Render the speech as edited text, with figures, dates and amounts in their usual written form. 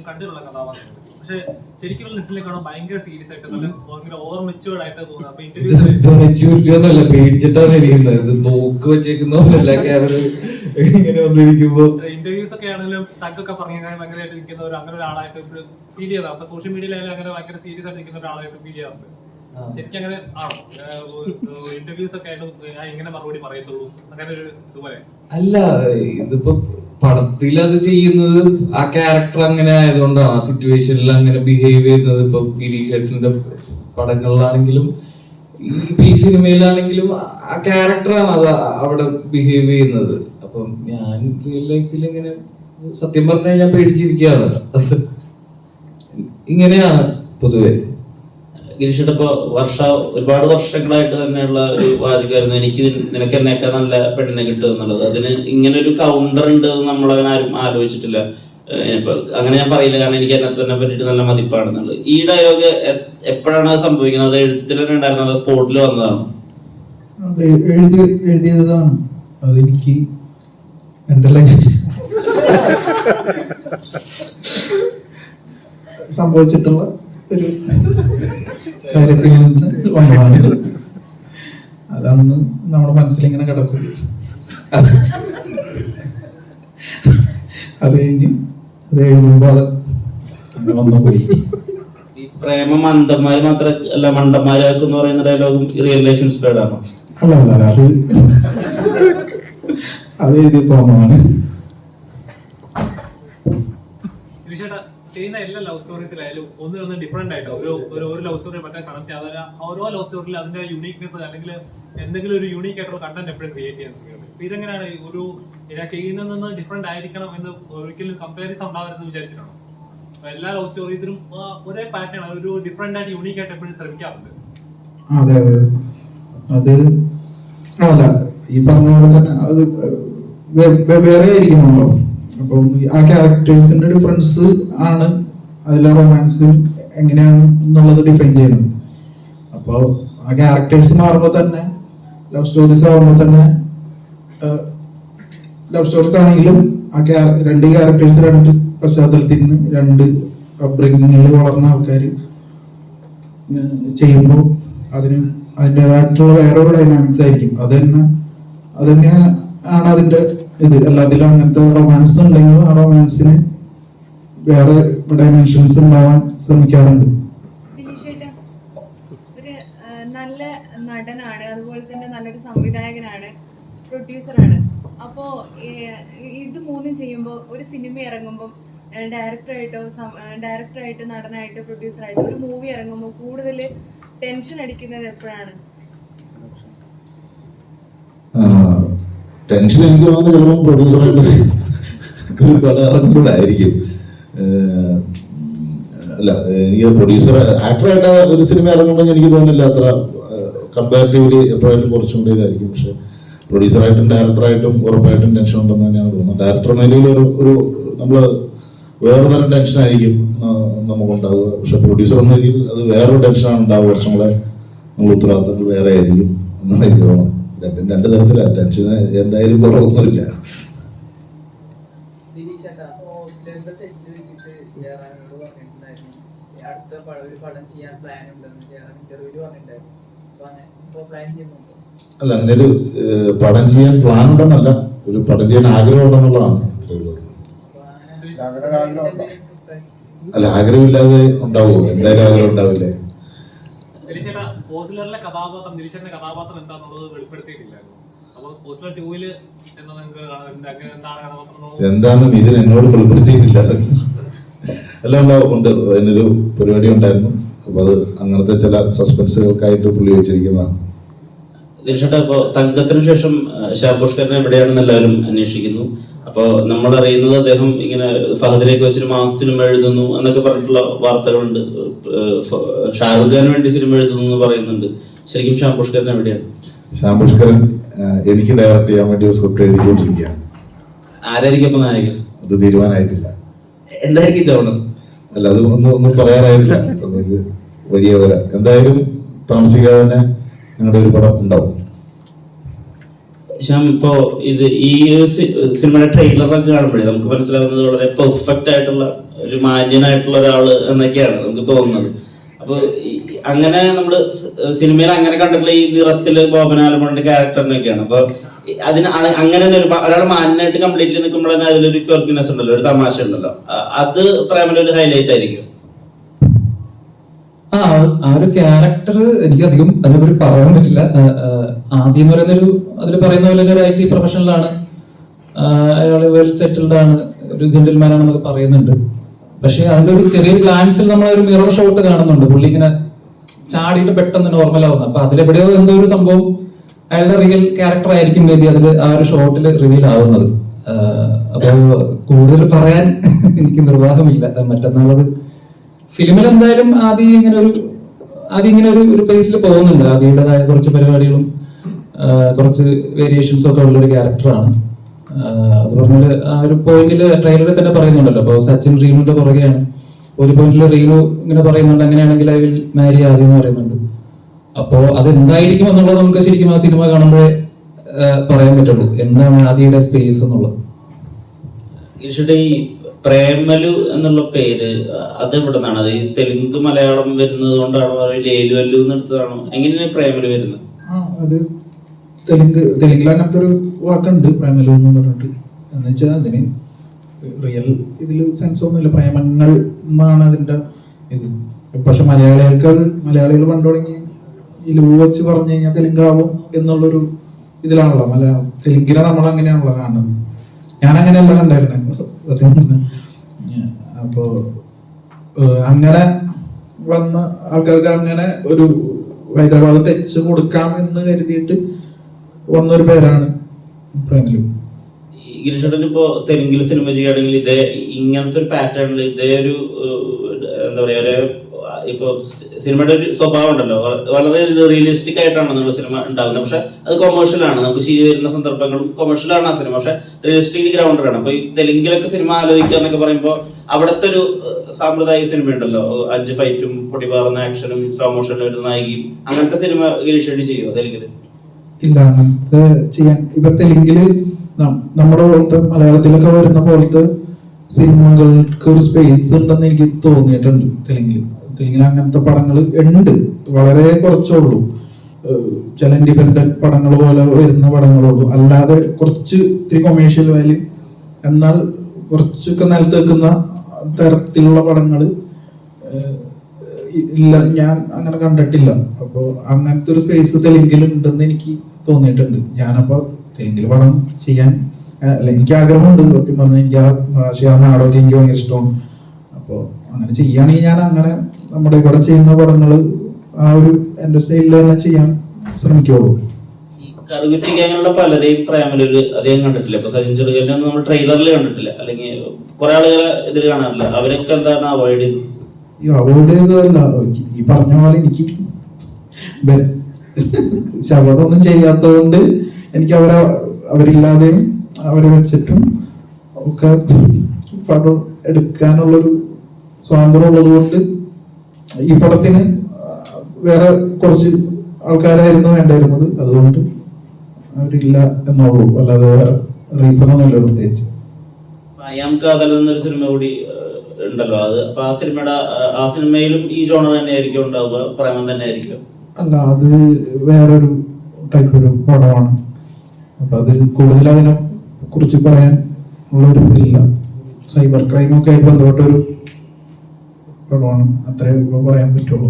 കണ്ടിട്ടുള്ള കഥാപാത്രങ്ങൾ. പക്ഷെ ശരിക്കും ലിസ്റ്റിലെ കാണാൻ ഭയങ്കര സീരിയസ് ആയിട്ട് ഭയങ്കര ഓവർ മെച്യൂർഡ് ആയിട്ട് തോന്നുന്നത്. അപ്പൊ മെച്യൂരിറ്റി ഒന്നുമല്ല, പേടിച്ചിട്ടാണ് ഇരിക്കുന്നത്. തോക്ക് വെച്ചേക്കുന്ന പോലല്ല ക്യാമറ ഇങ്ങനെ വന്നിരിക്കുമ്പോ. ഇന്റർവ്യൂസ് ഒക്കെ ആണെങ്കിലും തക്കൊക്കെ പറഞ്ഞ ഭയങ്കരമായിട്ട് നിൽക്കുന്ന അങ്ങനെ ഒരാളായിട്ട് ഫീൽ ചെയ്താൽ അപ്പൊ സോഷ്യൽ മീഡിയയിലായാലും അങ്ങനെ ഭയങ്കര സീരിയസ് ആയിട്ട് നിൽക്കുന്ന ഒരാളായിട്ട് ഫീൽ ചെയ്യാറുണ്ട്. ശരിക്കും അങ്ങനെ ആണോ? ഇന്റർവ്യൂസ് ഒക്കെ ആയിട്ട് എങ്ങനെ മറുപടി പറയത്തുള്ളൂ അങ്ങനെ ഒരു ഇതുപോലെ അല്ല. ഇതിപ്പോ പടത്തിൽ അത് ചെയ്യുന്നത് ആ ക്യാരക്ടർ അങ്ങനെ ആയതുകൊണ്ടാണ്, ആ സിറ്റുവേഷനിൽ അങ്ങനെ ബിഹേവ് ചെയ്യുന്നത്. ഇപ്പൊ ഗിരീഷ് ഏട്ടന്റെ പടങ്ങളിലാണെങ്കിലും ഈ സിനിമയിലാണെങ്കിലും ആ ക്യാരക്ടറാണ് അത് അവിടെ ബിഹേവ് ചെയ്യുന്നത്. അപ്പം ഞാൻ റിയൽ ലൈഫിൽ ഇങ്ങനെ സത്യം പറഞ്ഞു കഴിഞ്ഞാൽ പേടിച്ചിരിക്കുകയാണ്. ഇങ്ങനെയാണ് പൊതുവെ. ഗിരീഷേട്ട ഇപ്പൊ ഒരുപാട് വർഷങ്ങളായിട്ട് തന്നെയുള്ള ഒരു വാചകമായിരുന്നു, എനിക്ക് നിനക്ക് എന്നേക്കാൾ നല്ല പെണ്ണിനെ കിട്ടുക എന്നുള്ളത്. അതിന് ഇങ്ങനെ ഒരു കൗണ്ടർ ഉണ്ട് നമ്മളങ്ങനെ ആരും ആലോചിച്ചിട്ടില്ല. അങ്ങനെ ഞാൻ പറയില്ല, കാരണം എനിക്ക് എന്നെ തന്നെ പറ്റിയിട്ട് നല്ല മതിപ്പാണെന്നുള്ളത്. ഈ ഡയലോഗ് എപ്പോഴാണ് സംഭവിക്കുന്നത്? അത് എഴുത്തിൽ തന്നെ ഉണ്ടായിരുന്നത്, അത് സ്പോട്ടിൽ വന്നതാണോ? എഴുതിയതാണ്. അതെനിക്ക് എന്റെ ലൈഫ് സംഭവിച്ചിട്ടുള്ള ഒരു കാര്യത്തിൽ നിന്ന് വന്നതാണ്. അതന്ന് നമ്മുടെ മനസ്സിലിങ്ങനെ കിടക്കും. അത് കഴിഞ്ഞ് അത് എഴുതുമ്പോ അത് അങ്ങനെ വന്നു പോയി. ഈ പ്രേമം മന്ദന്മാര് മാത്രല്ല മണ്ടന്മാരാക്കും എന്ന് പറയുന്ന ഡയലോഗും റിയൽ ലൈഫ് ഇൻസ്പയർഡ് ആണോ? അല്ല, അത് എഴുതിയ പോമാണ്. ചെയ്യുന്ന എല്ലാ ലവ് സ്റ്റോറീസിലായാലും ഒന്നിനൊന്ന് ഡിഫറെന്റ് ആയിട്ട് ഒരു ലവ് സ്റ്റോറി മറ്റേ കണക്ട് ചെയ്യാതെ ഓരോ ലവ് സ്റ്റോറിയിൽ അതിന്റെ യൂണീക്നെസ് അല്ലെങ്കിൽ എന്തെങ്കിലും ഒരു യൂണീക്ക് ആയിട്ടുള്ള കണ്ടന്റ് എപ്പോഴും ക്രിയേറ്റ് ചെയ്യാൻ ശ്രമിക്കുന്നത്. അപ്പൊ ഇതെങ്ങനെയാണ് ഒരു ചെയ്യുന്നതിൽ നിന്ന് ഡിഫറെന്റ് ആയിരിക്കണം എന്ന് ഒരിക്കലും കമ്പാരിസൺ ഉണ്ടാവരുതെന്ന് വിചാരിച്ചിട്ടാണോ? എല്ലാ ലവ് സ്റ്റോറീസിലും ഒരേ പാറ്റേൺ, ഒരു ഡിഫറെന്റ് ആയിട്ട് യൂണീക്ക് ആയിട്ട് എപ്പോഴും ശ്രമിക്കാറുണ്ട്. അതെ, അത് അല്ല, ഈ പറഞ്ഞ പോലെ തന്നെ അത് വേറെ ആയിരിക്കുമല്ലോ. അപ്പം ആ ക്യാരക്ടേഴ്സിന്റെ ഡിഫറൻസ് ആണ് അതിലെ റൊമാൻസ് എങ്ങനെയാണ് എന്നുള്ളത് ഡിഫൈൻ ചെയ്യുന്നത്. അപ്പോൾ ആ ക്യാരക്ടേഴ്സ് മാറുമ്പോൾ തന്നെ ലവ് സ്റ്റോറീസ് ആകുമ്പോൾ തന്നെ ലവ് സ്റ്റോറീസ് ആണെങ്കിലും ആ രണ്ട് ക്യാരക്ടേഴ്സ് രണ്ട് പശ്ചാത്തലത്തിൽ നിന്ന് രണ്ട് അപ്ബ്രിംഗിങ്ങിൽ വളർന്ന ആൾക്കാർ ചെയ്യുമ്പോൾ അതിൻ്റെതായിട്ടുള്ള വേറൊരു ഡൈനാമിക്സ് ആയിരിക്കും. അത് തന്നെ ആണ് അതിന്റെ ഇത്. എല്ലാത്തിലും അങ്ങനത്തെ റൊമാൻസ് ഉണ്ടെങ്കിൽ ആ റൊമാൻസിന് വേറെ ഡൈമെൻഷൻസ് ഉണ്ടാവാൻ ശ്രമിക്കാറുണ്ട്. ഒരു നല്ല നടനാണ്, അതുപോലെ തന്നെ നല്ലൊരു സംവിധായകനാണ്, പ്രൊഡ്യൂസറാണ്. അപ്പോ ഇത് മൂന്നും ചെയ്യുമ്പോൾ ഒരു സിനിമ ഇറങ്ങുമ്പോൾ ഡയറക്ടറായിട്ട് നടനായിട്ട് പ്രൊഡ്യൂസറായിട്ട് ഒരു മൂവി ഇറങ്ങുമ്പോൾ കൂടുതൽ ടെൻഷൻ അടിക്കുന്നത് എപ്പോഴാണ്? ടെൻഷൻ എനിക്ക് തോന്നുന്നു ചിലപ്പോൾ പ്രൊഡ്യൂസറായിട്ട് ഒരു പടം ഇറങ്ങുമ്പോഴായിരിക്കും. അല്ല, എനിക്ക് പ്രൊഡ്യൂസർ ആക്ടറായിട്ട് ഒരു സിനിമ ഇറങ്ങുമ്പോൾ എനിക്ക് തോന്നുന്നില്ല അത്ര കമ്പാരിറ്റീവ്ലി എപ്പോഴായാലും കുറച്ചും കൂടി ഇതായിരിക്കും. പക്ഷെ പ്രൊഡ്യൂസറായിട്ടും ഡയറക്ടറായിട്ടും ഉറപ്പായിട്ടും ടെൻഷൻ ഉണ്ടെന്ന് തന്നെയാണ് തോന്നുന്നത്. ഡയറക്ടർ നിലയിൽ ഒരു നമ്മൾ വേറെ തരം ടെൻഷനായിരിക്കും നമുക്കുണ്ടാവുക. പക്ഷെ പ്രൊഡ്യൂസർ എന്ന രീതിയിൽ അത് വേറൊരു ടെൻഷനാണ് ഉണ്ടാവുക. കുറച്ചും കൂടെ നമ്മൾ ഉത്തരവാദിത്തങ്ങൾ വേറെ ആയിരിക്കും എന്നാണ് എനിക്ക് തോന്നുന്നത്. രണ്ട് തരത്തിലാണ് ടെൻഷന്, എന്തായാലും കുറവൊന്നുമില്ല. അല്ല, അങ്ങനെ ഒരു പടം ചെയ്യാൻ പ്ലാൻ ഉണ്ടെന്നല്ല, ഒരു പടം ചെയ്യാൻ ആഗ്രഹം ഉണ്ടെന്നുള്ളതാണ് അത്രയുള്ളത്. അല്ല, ആഗ്രഹമില്ലാതെ ഉണ്ടാവുമോ? എന്തായാലും ആഗ്രഹം ഉണ്ടാവില്ലേ. എന്താണെന്നും ഇതിന് എന്നോട് വെളിപ്പെടുത്തിയിട്ടില്ല. എല്ലാം ഉണ്ട്, അതിനൊരു പരിപാടി ഉണ്ടായിരുന്നു. അപ്പൊ അത് അങ്ങനത്തെ ചില സസ്പെൻസുകൾക്കായിട്ട് പുള്ളി വെച്ചിരിക്കുന്നതാണ്. തീർച്ചയായിട്ടും. ഇപ്പോൾ തങ്കത്തിന് ശേഷം ശാപുഷ്കരൻ എവിടെയാണെന്ന് എല്ലാവരും അന്വേഷിക്കുന്നു. അപ്പോൾ നമ്മൾ അറിയുന്നത് അദ്ദേഹം ഇങ്ങനെ ഫഹദിലേക്ക് വെച്ചൊരു മാസ് സിനിമ എഴുതുന്നു എന്നൊക്കെ പറഞ്ഞിട്ടുള്ള വാർത്തകളുണ്ട്. ഷാറുഖ് ഖാന് വേണ്ടി സിനിമ എഴുതുന്നു എന്ന് പറയുന്നുണ്ട്. ശരിക്കും ശാപുഷ്കരൻ എവിടെയാണ്? ശാപുഷ്കരൻ എനിക്ക് ഡയറക്റ്റ് ചെയ്യാൻ വേണ്ടി ഒരു സ്ക്രിപ്റ്റ് എഴുതിക്കൊണ്ടിരിക്കുകയാണ്. ആരായിരിക്കും അപ്പൊ നായകൻ? അത് തീരുമാനമായിട്ടില്ല. എന്തായിരിക്കും ജോണർ? അല്ല, അത് ഒന്നും പറയാനായിട്ടില്ല. വഴിയെ വരാം. എന്തായാലും താമസിക്കാതെ തന്നെ ഞങ്ങളുടെ ഒരു പടം ഉണ്ടാവും. ശ്യാം, ഇപ്പോ ഇത് ഈ സിനിമയുടെ ട്രെയിലറൊക്കെ കാണുമ്പോഴേ നമുക്ക് മനസ്സിലാവുന്നത് വളരെ പെർഫെക്റ്റ് ആയിട്ടുള്ള ഒരു മാന്യനായിട്ടുള്ള ഒരാള് എന്നൊക്കെയാണ് നമുക്ക് തോന്നുന്നത്. അപ്പൊ അങ്ങനെ നമ്മള് സിനിമയിൽ അങ്ങനെ കണ്ടിട്ടുള്ള ഈ നിറത്തില് ബോബനാലമ്മന്റെ ക്യാരക്ടറിനൊക്കെയാണ്. അപ്പൊ അതിന് അങ്ങനെ ഒരാൾ മാന്യനായിട്ട് കംപ്ലീറ്റ്ലി നിൽക്കുമ്പോൾ തന്നെ അതിലൊരു ക്വർക്കിനെസ് ഉണ്ടല്ലോ, ഒരു തമാശ ഉണ്ടല്ലോ, അത് പ്രേമല ഒരു ഹൈലൈറ്റ് ആയിരിക്കും. ആ ഒരു ക്യാരക്ടർ എനിക്ക് അധികം അതിനെപ്പറ്റി പറയാൻ പറ്റില്ല. ആദ്യം എന്ന് പറയുന്നൊരു അതിൽ പറയുന്ന പോലെ ഒരു IT പ്രൊഫഷണലാണ്, അയാള് വെൽ സെറ്റിൽഡ് ആണ്, ഒരു ജെന്റിൽമാൻ ആണെന്നൊക്കെ പറയുന്നുണ്ട്. പക്ഷെ അതിന്റെ ഒരു ചെറിയൊരു ഗ്ലാൻസിൽ നമ്മൾ ഒരു മിറർ ഷോട്ട് കാണുന്നുണ്ട്, പുള്ളി ഇങ്ങനെ ചാടിയിട്ട് പെട്ടെന്ന് നോർമൽ ആവുന്നത്. അപ്പൊ അതിലെവിടെയോ എന്തോ ഒരു സംഭവം അയാളുടെ റിയൽ ക്യാരക്ടർ ആയിരിക്കും മേ ബി അതിൽ ആ ഒരു ഷോട്ടിൽ റിവീൽ ആവുന്നത്. അപ്പോ കൂടുതൽ പറയാൻ എനിക്ക് നിർവാഹമില്ല. മറ്റന്നാളത് ഫിലിമിൽ എന്തായാലും ആദ്യം ഇങ്ങനെ ഒരു പേസിൽ പോകുന്നുണ്ട്. ആദ്യയുടേതായ കുറച്ച് പരിപാടികളും കുറച്ച് വേരിയേഷൻസും ഒക്കെ ഉള്ളൊരു ക്യാരക്ടറാണ്. അത് പറഞ്ഞാല് ആ ഒരു പോയിന്റിൽ ട്രെയിലറിൽ തന്നെ പറയുന്നുണ്ടല്ലോ, അപ്പൊ സച്ചിൻ റീനുവിന്റെ പുറകെയാണ്. ഒരു പോയിന്റിൽ റീനു ഇങ്ങനെ പറയുന്നുണ്ട്, അങ്ങനെയാണെങ്കിൽ ഐ വിൽ മാരി ആദ്യം എന്ന് പറയുന്നുണ്ട്. അപ്പോ അതെന്തായിരിക്കും എന്നുള്ളത് നമുക്ക് ശരിക്കും ആ സിനിമ കാണുമ്പോഴേ പറയാൻ പറ്റുള്ളൂ, എന്താണ് ആദ്യയുടെ സ്പേസ് എന്നുള്ളത്. ഈ പ്രേമലു എന്നുള്ള പേര് അത് എവിടെ നിന്നാണ്? അത് തെലുങ്ക് മലയാളം വരുന്നത് കൊണ്ടാണോ, ലേലു അല്ലു എന്നെടുത്തതാണോ, എങ്ങനെയാണ് പ്രേമലു വരുന്നത്? അത് തെലുങ്കിൽ അങ്ങനത്തെ ഒരു വാക്കുണ്ട് പ്രേമലു എന്ന് പറഞ്ഞിട്ട്. എന്ന് വെച്ചാൽ അതിന് റിയൽ ഇതിൽ സെൻസ് ഒന്നുമില്ല, പ്രേമങ്ങൾ എന്നാണ് അതിന്റെ ഇത്. പക്ഷെ മലയാളികൾ പണ്ട് തുടങ്ങി ഈ ലൂ വെച്ച് പറഞ്ഞു കഴിഞ്ഞാൽ തെലുങ്കാവും എന്നുള്ളൊരു ഇതിലാണല്ലോ തെലുങ്കിനെ നമ്മൾ അങ്ങനെയാണല്ലോ കാണുന്നത്. ഞാൻ അങ്ങനെയല്ല കണ്ടായിരുന്നെ സത്യം പറഞ്ഞാൽ. അപ്പോ അങ്ങനെ വന്ന ആൾക്കാർക്ക് അങ്ങനെ ഒരു ഹൈദരാബാദ് ടച്ച് കൊടുക്കാം എന്ന് കരുതിയിട്ട് വന്നൊരു പേരാണ് പ്രേമലു. ഗിരീഷേട്ടൻ ഇപ്പോ തെലുങ്കിൽ സിനിമ ചെയ്യുകയാണെങ്കിൽ ഇങ്ങനത്തെ ഒരു പാറ്റേണിൽ ഇതേ ഒരു എന്താ പറയാ, ഇപ്പൊ സിനിമയുടെ ഒരു സ്വഭാവം ഉണ്ടല്ലോ, വളരെ റിയലിസ്റ്റിക് ആയിട്ടാണ് നമ്മുടെ സിനിമ ഉണ്ടാകുന്നത്. പക്ഷെ അത് കൊമേഴ്ഷ്യൽ ആണ്, നമുക്ക് ശരി വരുന്ന സന്ദർഭങ്ങളും കൊമേഴ്ഷ്യൽ ആണ് ആ സിനിമ, പക്ഷെ റിയലിസ്റ്റിക് ഗ്രൗണ്ടഡ് ആണ്. അപ്പൊ ഈ തെലുങ്കിലൊക്കെ സിനിമ ആലോചിക്കുക എന്നൊക്കെ പറയുമ്പോൾ അവിടുത്തെ ഒരു സാമ്പ്രദായിക സിനിമ ഉണ്ടല്ലോ, 5 ഫൈറ്റും പൊടിപാറുന്ന ആക്ഷനും സ്ലോ മോഷനിൽ വരുന്ന നായികയും, അങ്ങനത്തെ സിനിമ ഗിരീഷേട്ടൻ ചെയ്യുമോ തെലുങ്കില്? ഇല്ല, അങ്ങനത്തെ ചെയ്യാൻ ഇപ്പൊ തെലുങ്കില് നമ്മുടെ പോലത്തെ മലയാളത്തിലൊക്കെ വരുന്ന പോലത്തെ സിനിമകൾക്ക് ഒരു സ്പേസ് ഉണ്ടെന്ന് എനിക്ക് തോന്നിയിട്ടുണ്ട്. തെലുങ്കിൽ അങ്ങനത്തെ പടങ്ങൾ ഉണ്ട്, വളരെ കുറച്ചുള്ളൂ. ചില ഇൻഡിപെൻഡന്റ് പടങ്ങൾ പോലെ വരുന്ന പടങ്ങളുള്ളൂ. അല്ലാതെ കുറച്ച് ഇത്തിരി കൊമേഴ്ഷ്യൽ വാല്യൂ എന്നാൽ കുറച്ചൊക്കെ നിലത്ത് വെക്കുന്ന തരത്തിലുള്ള പടങ്ങൾ ഇല്ല, ഞാൻ അങ്ങനെ കണ്ടിട്ടില്ല. അപ്പോൾ അങ്ങനത്തെ ഒരു സ്പേസ് തെലുങ്കിൽ ഉണ്ടെന്ന് എനിക്ക് തോന്നിയിട്ടുണ്ട്. ഞാനപ്പോ തെലുങ്കിൽ പടം ചെയ്യാൻ എനിക്ക് ആഗ്രഹമുണ്ട്. സത്യം പറഞ്ഞാൽ എനിക്ക് ആ ഭാഷ, ആ നാടൊക്കെ എനിക്ക് ഭയങ്കര ഇഷ്ടമാണ്. അപ്പോൾ അങ്ങനെ ചെയ്യുകയാണെങ്കിൽ ഞാൻ അങ്ങനെ നമ്മുടെ ഇവിടെ ചെയ്യുന്ന പടങ്ങൾ ആ ഒരു എന്റെ സ്റ്റൈലിൽ തന്നെ ചെയ്യാൻ ശ്രമിക്കുള്ളൂ. കറുകുറ്റിങ്ങനെയുള്ള പലരെയും പ്രേമലൊരു അധികം കണ്ടിട്ടില്ല. ഇപ്പൊ സച്ചിൻ ചെറുകലിനെ ഒന്നും നമ്മൾ ട്രെയിലറിൽ കണ്ടിട്ടില്ല, അല്ലെങ്കിൽ കുറെ ആളുകളെ ഇതിൽ കാണാറില്ല. അവരൊക്കെ എന്താണ് അവോയ്ഡ് ചെയ്തത്? അവോയ്ഡ് ചെയ്തതല്ല, ഈ പറഞ്ഞ പോലെ എനിക്ക് ശബ്ദമൊന്നും ചെയ്യാത്തതുകൊണ്ട് എനിക്ക് അവരില്ലാതെയും അവരെ വെച്ചിട്ടും ഒക്കെ പടം എടുക്കാനുള്ളൊരു സ്വാതന്ത്ര്യം ഉള്ളത് കൊണ്ട് ഈ പടത്തിന് വേറെ കുറച്ച് ആൾക്കാരായിരുന്നു വേണ്ടായിരുന്നത്. അതുകൊണ്ട് അവരില്ല എന്നുള്ളൂ, അല്ലാതെ റീസൺ ഒന്നുമില്ല പ്രത്യേകിച്ച്. അയാം കാതൽ എന്നൊരു സിനിമ കൂടി ഉണ്ടല്ലോ, അത് അപ്പൊ ആ സിനിമയിലും ഈ ജോണർ തന്നെ ആയിരിക്കും ഉണ്ടാവുക, പ്രേമം തന്നെ ആയിരിക്കും? അല്ല, അത് വേറൊരു ടൈപ്പ് ഒരു പടമാണ്. അപ്പൊ അത് കൂടുതൽ അതിനെ കുറിച്ച് പറയാൻ ഉള്ളൊരു ഇതില്ല. സൈബർ ക്രൈമൊക്കെ ആയിട്ട് ബന്ധപ്പെട്ടൊരു പടമാണ്, അത്രേ പറയാൻ പറ്റുള്ളൂ.